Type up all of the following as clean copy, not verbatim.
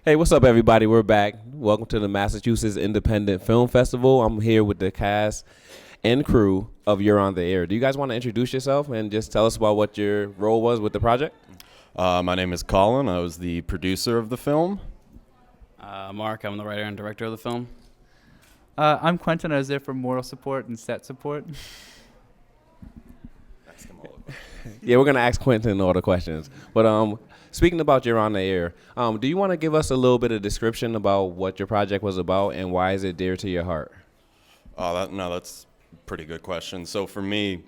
Hey, what's up, everybody? We're back. Welcome to the Massachusetts Independent Film Festival. I'm here with the cast and crew of You're on the Air. Do you guys want to introduce yourself and just tell us about what your role was with the project? My name is Collin. I was the producer of the film. Mark, I'm the writer and director of the film. I'm Quentin. I was there for moral support and set support. Yeah, we're going to ask Quentin all the questions. But speaking about You're on the Air, do you want to give us a little bit of description about what your project was about and why is it dear to your heart? That's a pretty good question. So for me,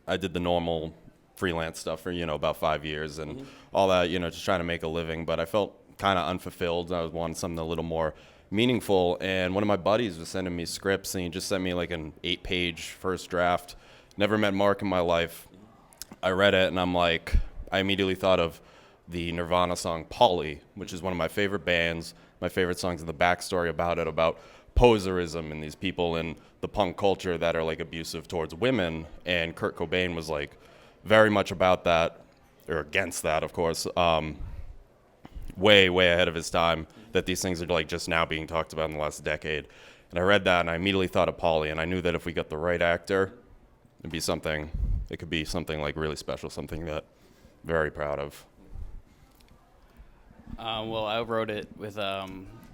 I did the normal freelance stuff for, about 5 years and all that, just trying to make a living. But I felt kind of unfulfilled. I wanted something a little more meaningful. And one of my buddies was sending me scripts, and he just sent me like an 8-page first draft. Never met Mark in my life. I read it, and I immediately thought of the Nirvana song Maille, which is one of my favorite bands. My favorite songs and the backstory about it, about poserism and these people in the punk culture that are like abusive towards women. And Kurt Cobain was like very much about that, or against that, of course, way ahead of his time, that these things are like just now being talked about in the last decade. And I read that and I immediately thought of Maille, and I knew that if we got the right actor, it could be something like really special, something that I'm very proud of. Well, I wrote it with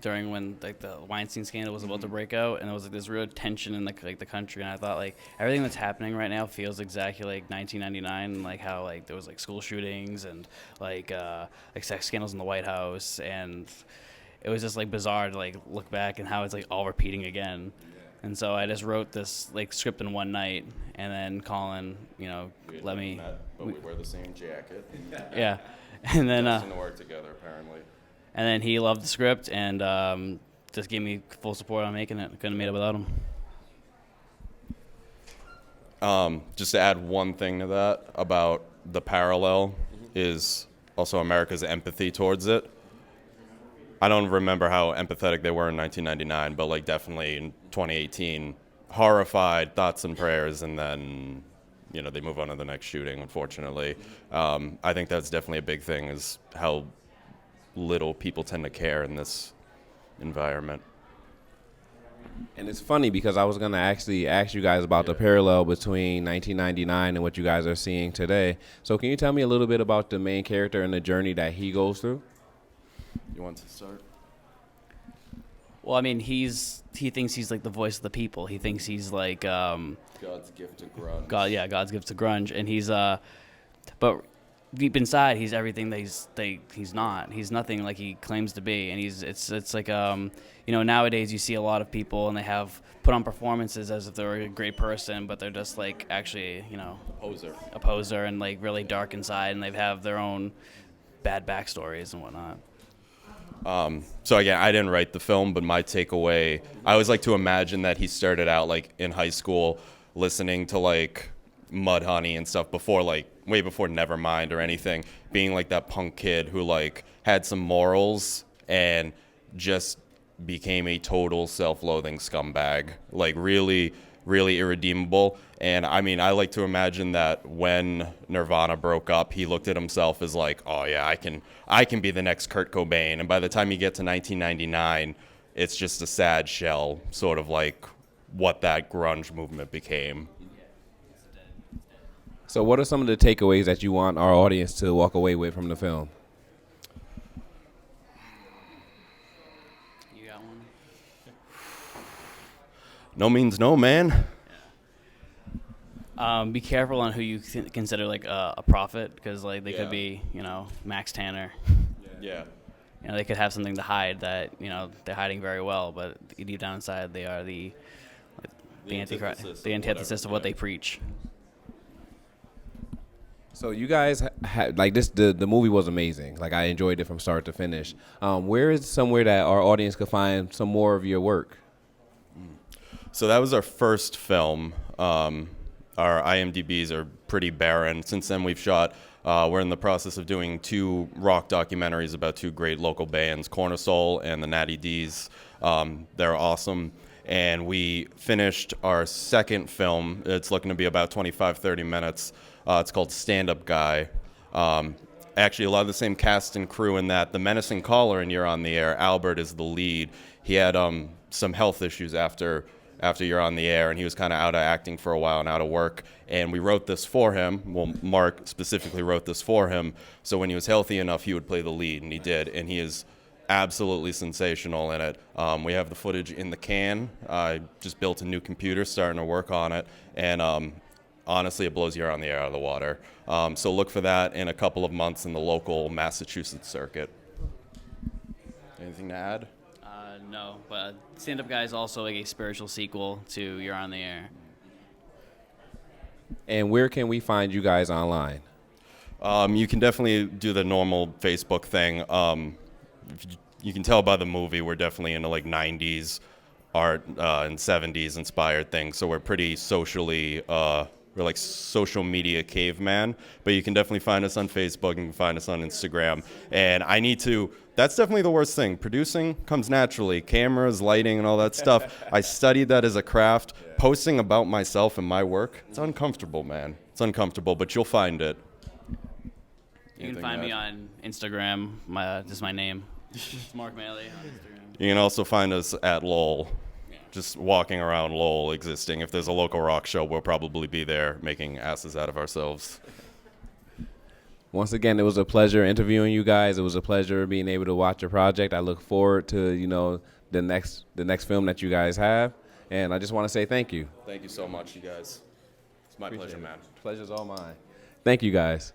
during when like the Weinstein scandal was about to break out, and there was like this real tension in the country, and I thought like everything that's happening right now feels exactly like 1999, and like how like there was like school shootings and like sex scandals in the White House, and it was just like bizarre to like look back and how it's like all repeating again. And so I just wrote this like script in one night, and then Collin, let me. But we wear the same jacket. Yeah, and then to work together apparently. and then he loved the script and just gave me full support on making it. Couldn't have made it without him. Just to add one thing to that about the parallel is also America's empathy towards it. I don't remember how empathetic they were in 1999, but like definitely in 2018, horrified, thoughts and prayers, and then they move on to the next shooting, unfortunately. I think that's definitely a big thing, is how little people tend to care in this environment. And it's funny because I was going to actually ask you guys about the parallel between 1999 and what you guys are seeing today. So can you tell me a little bit about the main character and the journey that he goes through? You want to start? Well, I mean, he thinks he's like the voice of the people. He thinks he's like God's gift to grunge. God's gift to grunge, and he's but deep inside he's everything that he's not. He's nothing like he claims to be, and it's like nowadays you see a lot of people and they have put on performances as if they're a great person, but they're just like actually a poser and like really dark inside, and they have their own bad backstories and whatnot. So again, I didn't write the film, but my takeaway, I always like to imagine that he started out like in high school listening to like Mudhoney and stuff before, like way before Nevermind or anything, being like that punk kid who like had some morals and just became a total self-loathing scumbag, like really irredeemable. And I mean, I like to imagine that when Nirvana broke up, he looked at himself as like, oh yeah, I can be the next Kurt Cobain. And by the time you get to 1999, it's just a sad shell, sort of like what that grunge movement became. So what are some of the takeaways that you want our audience to walk away with from the film? You got one? No means no, man. Be careful on who you consider like a prophet, because like they could be, Max Tanner. Yeah. They could have something to hide that they're hiding very well, but deep down inside they are the antithesis of what they preach. So you guys had like this. The movie was amazing. Like I enjoyed it from start to finish. Where is somewhere that our audience could find some more of your work? So that was our first film. Our IMDb's are pretty barren. Since then, we've shot. We're in the process of doing 2 rock documentaries about 2 great local bands, Corner Soul and the Natty D's. They're awesome. And we finished our second film. It's looking to be about 25, 30 minutes. It's called Stand Up Guy. actually a lot of the same cast and crew in that. The menacing caller in You're on the Air, Albert is the lead. He had some health issues after You're on the Air, and he was kind of out of acting for a while and out of work. And we wrote this for him. Well, Mark specifically wrote this for him. So when he was healthy enough, he would play the lead, and he did. And he is absolutely sensational in it. We have the footage in the can. I just built a new computer, starting to work on it. And honestly, it blows You're on the Air out of the water. So look for that in a couple of months in the local Massachusetts circuit. Anything to add? No, but Stand Up Guy is also like a spiritual sequel to You're on the Air. And where can we find you guys online? You can definitely do the normal Facebook thing. You can tell by the movie we're definitely into like 90s art and 70s inspired things. So we're pretty socially, we're like social media caveman. But you can definitely find us on Facebook and you can find us on Instagram. And that's definitely the worst thing. Producing comes naturally. Cameras, lighting, and all that stuff. I studied that as a craft. Posting about myself and my work, it's uncomfortable, man. It's uncomfortable, but you'll find it. You can find me on Instagram. Just my name. It's Mark Maille on Instagram. You can also find us at Lowell, just walking around Lowell existing. If there's a local rock show, we'll probably be there making asses out of ourselves. Once again, it was a pleasure interviewing you guys. It was a pleasure being able to watch your project. I look forward to, the next film that you guys have. And I just want to say thank you. Thank you so much, you guys. It's my pleasure, man. Pleasure's all mine. Thank you, guys.